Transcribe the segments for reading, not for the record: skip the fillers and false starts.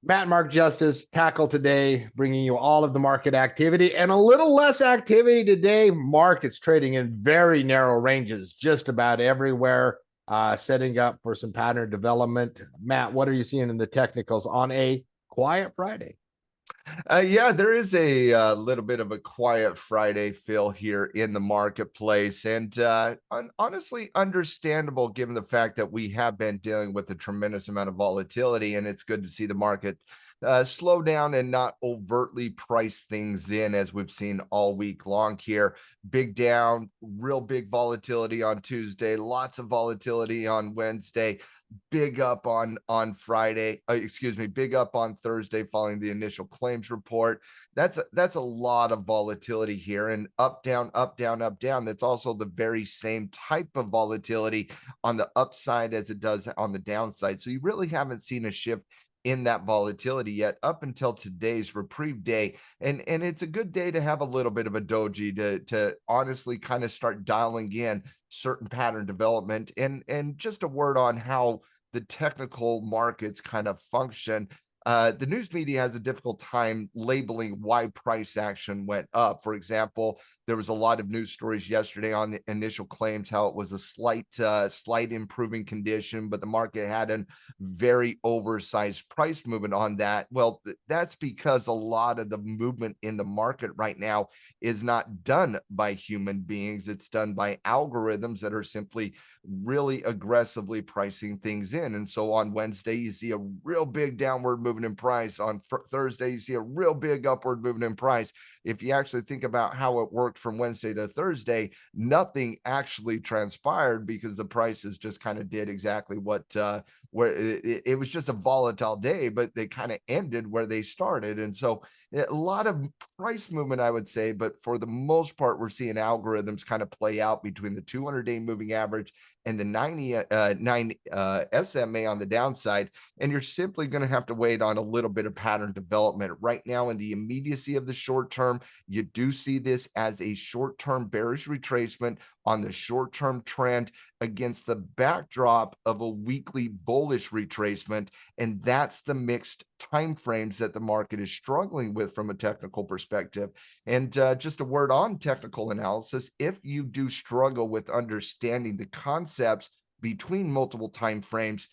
Matt and Mark Justice tackle today, bringing you all of the market activity and a little less activity today. Markets trading in very narrow ranges, just about everywhere, setting up for some pattern development. Matt, what are you seeing in the technicals on a quiet Friday? Yeah, there is a little bit of a quiet Friday feel here in the marketplace, and honestly, understandable given the fact that we have been dealing with a tremendous amount of volatility, and it's good to see the market slow down and not overtly price things in as we've seen all week long here. Big down, real big volatility on Tuesday, lots of volatility on Wednesday, big up on Friday, excuse me, big up on Thursday following the initial claims report. That's a lot of volatility here, and up down up down up down. That's also the very same type of volatility on the upside as it does on the downside. So you really haven't seen a shift in that volatility yet up until today's reprieve day, and it's a good day to have a little bit of a doji to honestly kind of start dialing in certain pattern development. And just a word on how the technical markets kind of function. The news media has a difficult time labeling why price action went up. For example, there was a lot of news stories yesterday on the initial claims, how it was a slight improving condition, but the market had a very oversized price movement on that. Well, that's because a lot of the movement in the market right now is not done by human beings. It's done by algorithms that are simply really aggressively pricing things in. And so on Wednesday, you see a real big downward movement in price. On Thursday, you see a real big upward movement in price. If you actually think about how it worked from Wednesday to Thursday, nothing actually transpired because the prices just kind of did exactly what where it was just a volatile day, but they kind of ended where they started. And so a lot of price movement, I would say, but for the most part, we're seeing algorithms kind of play out between the 200-day moving average and the 9 SMA on the downside. And you're simply going to have to wait on a little bit of pattern development. Right now, in the immediacy of the short term, you do see this as a short-term bearish retracement on the short-term trend against the backdrop of a weekly bullish retracement. And that's the mixed time frames that the market is struggling with from a technical perspective. And just a word on technical analysis, if you do struggle with understanding the concepts between multiple time frames,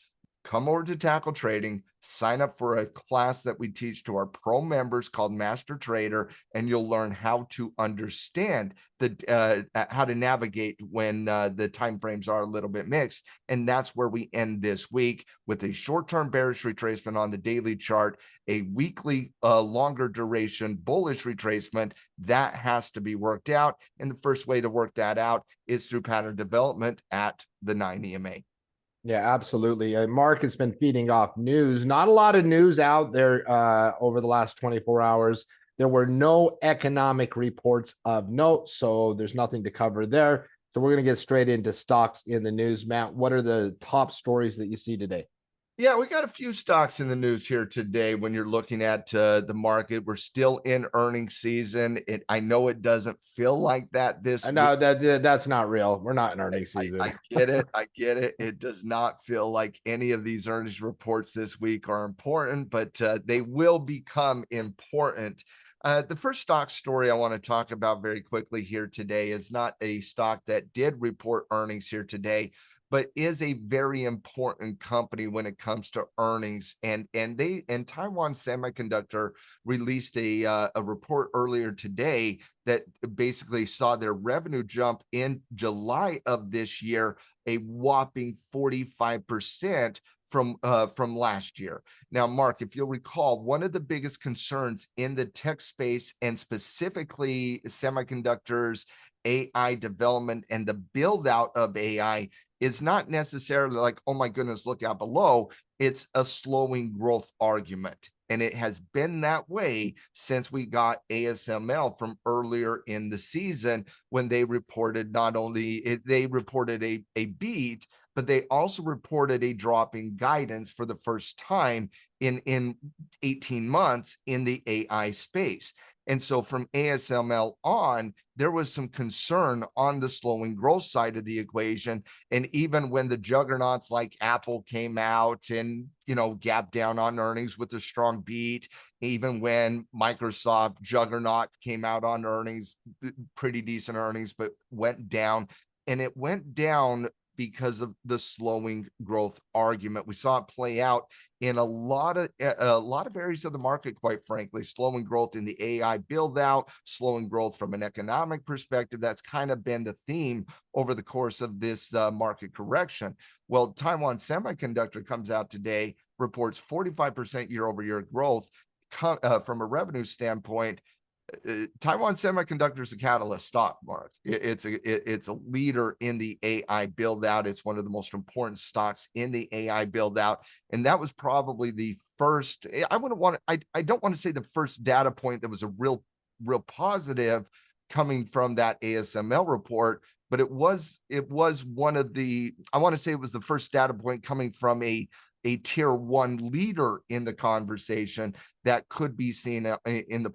come over to Tackle Trading, sign up for a class that we teach to our pro members called Master Trader, and you'll learn how to understand how to navigate when the time frames are a little bit mixed. And that's where we end this week with a short-term bearish retracement on the daily chart, a weekly longer duration bullish retracement that has to be worked out. And the first way to work that out is through pattern development at the 9 EMA. Yeah, absolutely. Mark has been feeding off news. Not a lot of news out there over the last 24 hours. There were no economic reports of note, so there's nothing to cover there. So we're going to get straight into stocks in the news. Matt, what are the top stories that you see today? Yeah, we got a few stocks in the news here today. When you're looking at the market, we're still in earnings season. I know it doesn't feel like that this I week. know that's not real. We're not in earnings season. I get it. I get it. It does not feel like any of these earnings reports this week are important, but they will become important. The first stock story I want to talk about very quickly here today is not a stock that did report earnings here today, but is a very important company when it comes to earnings. And Taiwan Semiconductor released a report earlier today that basically saw their revenue jump in July of this year a whopping 45% from last year. Now, Mark, if you'll recall, one of the biggest concerns in the tech space and specifically semiconductors, AI development, and the build out of AI is not necessarily like, oh my goodness, look out below. It's a slowing growth argument. And it has been that way since we got ASML from earlier in the season when they reported not only they reported a beat, but they also reported a drop in guidance for the first time in 18 months in the AI space. And so from ASML on, there was some concern on the slowing growth side of the equation. And even when the juggernauts like Apple came out and, gapped down on earnings with a strong beat, even when Microsoft juggernaut came out on earnings, pretty decent earnings, but went down. And it went down because of the slowing growth argument. We saw it play out in a lot of areas of the market, quite frankly. Slowing growth in the AI build out, slowing growth from an economic perspective. That's kind of been the theme over the course of this market correction. Well, Taiwan Semiconductor comes out today, reports 45% year over year growth from a revenue standpoint. Taiwan Semiconductor is a catalyst stock, Mark. It's a leader in the AI build out. It's one of the most important stocks in the AI build out, and that was probably the first. I don't want to say the first data point that was a real positive coming from that ASML report, but it was one of the. I want to say it was the first data point coming from a tier one leader in the conversation that could be seen in the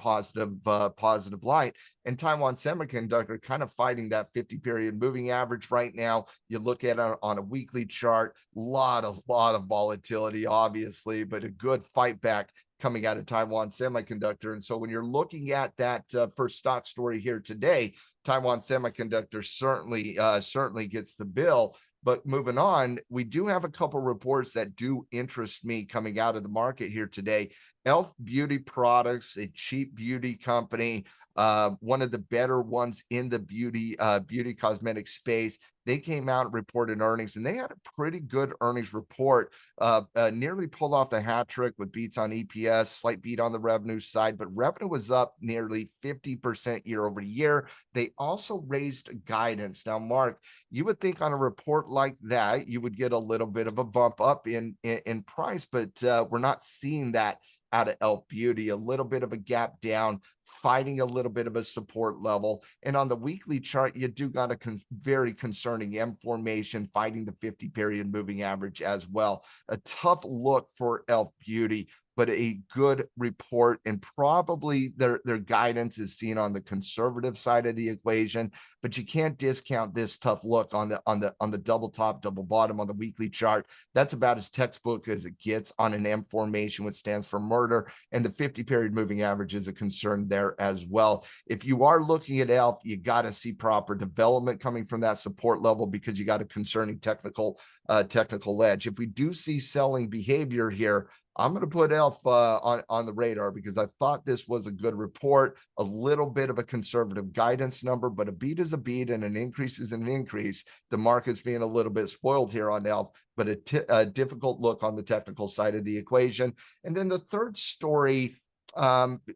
positive light. And Taiwan Semiconductor kind of fighting that 50-period moving average right now. You look at it on a weekly chart, lot of volatility, obviously, but a good fight back coming out of Taiwan Semiconductor. And so when you're looking at that first stock story here today, Taiwan Semiconductor certainly gets the bill. But moving on, we do have a couple reports that do interest me coming out of the market here today. Elf Beauty Products, a cheap beauty company, one of the better ones in the beauty cosmetic space. They came out and reported earnings, and they had a pretty good earnings report. Nearly pulled off the hat trick with beats on EPS, slight beat on the revenue side, but revenue was up nearly 50% year over year. They also raised guidance. Now, Mark, you would think on a report like that, you would get a little bit of a bump up in price, but we're not seeing that out of Elf Beauty. A little bit of a gap down, fighting a little bit of a support level. And on the weekly chart, you do got a very concerning M formation, fighting the 50-period moving average as well. A tough look for Elf Beauty, but a good report, and probably their guidance is seen on the conservative side of the equation. But you can't discount this tough look on the double top, double bottom on the weekly chart. That's about as textbook as it gets on an M formation, which stands for murder. And the 50-period moving average is a concern there as well. If you are looking at ELF, you got to see proper development coming from that support level, because you got a concerning technical edge. If we do see selling behavior here, I'm going to put ELF on the radar, because I thought this was a good report, a little bit of a conservative guidance number, but a beat is a beat and an increase is an increase. The market's being a little bit spoiled here on ELF, but a difficult look on the technical side of the equation. And then the third story,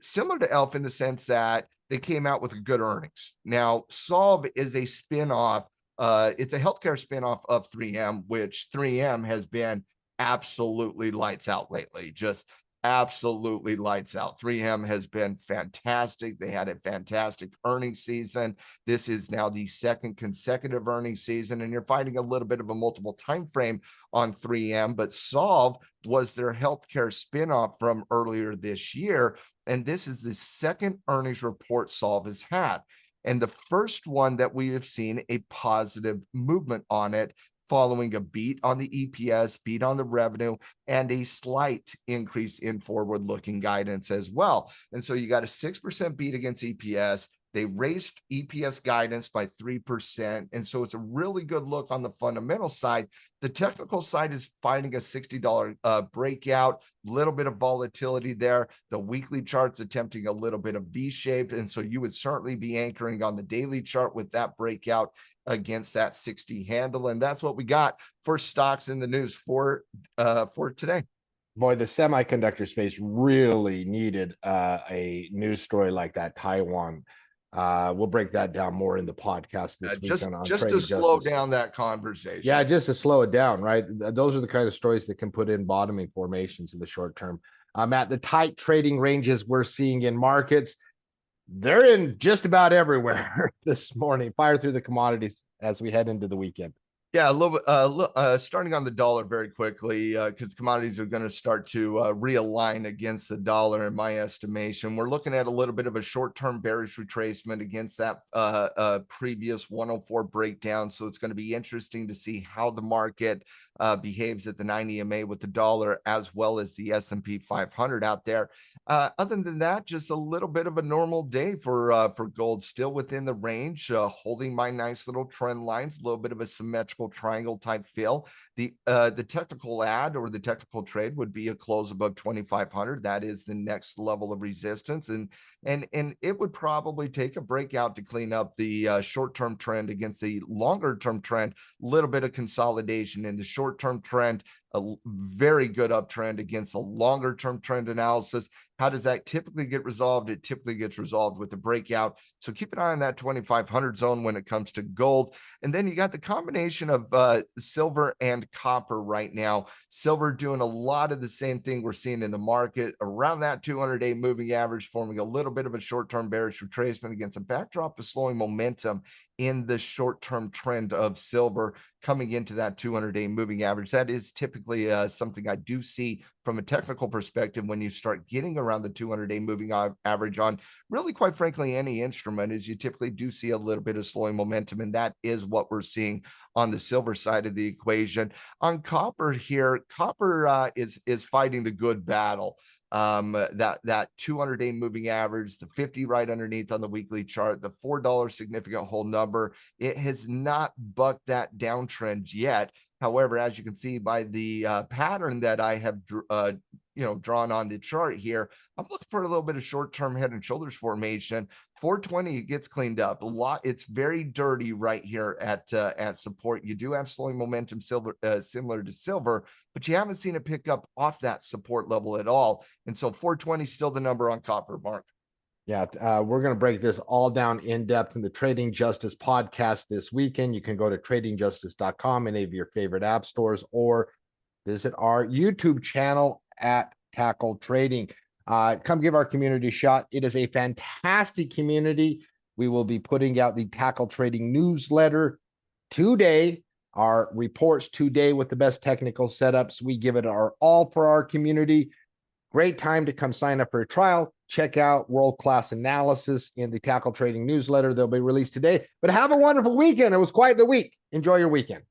similar to ELF in the sense that they came out with a good earnings. Now, SOLV is a spinoff. It's a healthcare spinoff of 3M, which 3M has been absolutely lights out lately. Just absolutely lights out. 3M has been fantastic. They had a fantastic earnings season. This is now the second consecutive earnings season, and you're finding a little bit of a multiple time frame on 3M. But SOLV was their healthcare spinoff from earlier this year, and this is the second earnings report SOLV has had, and the first one that we have seen a positive movement on it, following a beat on the EPS, beat on the revenue, and a slight increase in forward-looking guidance as well. And so you got a 6% beat against EPS. They raised EPS guidance by 3%. And so it's a really good look on the fundamental side. The technical side is finding a $60 breakout, little bit of volatility there. The weekly chart's attempting a little bit of V-shape. And so you would certainly be anchoring on the daily chart with that breakout against that 60 handle. And that's what we got for stocks in the news for today. Boy, the semiconductor space really needed a news story like that, Taiwan. We'll break that down more in the podcast this week. Just to slow down that conversation. Yeah, just to slow it down, right? Those are the kind of stories that can put in bottoming formations in the short term. At the tight trading ranges we're seeing in markets, they're in just about everywhere this morning. Fire through the commodities as we head into the weekend. Yeah, a little bit. Starting on the dollar very quickly, because commodities are going to start to realign against the dollar. In my estimation, we're looking at a little bit of a short-term bearish retracement against that previous 104 breakdown. So it's going to be interesting to see how the market behaves at the 90 EMA with the dollar, as well as the S&P 500 out there. Other than that, just a little bit of a normal day for gold, still within the range, holding my nice little trend lines, a little bit of a symmetrical triangle type feel. The technical ad or the technical trade would be a close above 2,500. That is the next level of resistance, and it would probably take a breakout to clean up the short-term trend against the longer-term trend. A little bit of consolidation in the short-term trend, a very good uptrend against a longer-term trend analysis. How does that typically get resolved? It typically gets resolved with a breakout. So keep an eye on that 2,500 zone when it comes to gold. And then you got the combination of silver and copper right now. Silver doing a lot of the same thing we're seeing in the market around that 200-day moving average, forming a little bit of a short-term bearish retracement against a backdrop of slowing momentum in the short-term trend of silver coming into that 200-day moving average. That is typically something I do see from a technical perspective when you start getting around the 200-day moving average on really, quite frankly, any instrument, is you typically do see a little bit of slowing momentum, and that is what we're seeing on the silver side of the equation. On copper here, copper is fighting the good battle. That 200-day moving average, the 50 right underneath on the weekly chart, the $4 significant hold number, it has not bucked that downtrend yet. However, as you can see by the pattern that I have drawn on the chart here, I'm looking for a little bit of short-term head and shoulders formation. 420, it gets cleaned up a lot. It's very dirty right here at support. You do have slowing momentum silver, similar to silver, but you haven't seen it pick up off that support level at all. And so 420 is still the number on copper, Mark. Yeah, we're going to break this all down in depth in the Trading Justice podcast this weekend. You can go to tradingjustice.com, any of your favorite app stores, or visit our YouTube channel at Tackle Trading. Come give our community a shot. It is a fantastic community. We will be putting out the Tackle Trading newsletter today, our reports today with the best technical setups. We give it our all for our community. Great time to come sign up for a trial. Check out world-class analysis in the Tackle Trading newsletter. They'll be released today. But have a wonderful weekend. It was quite the week. Enjoy your weekend.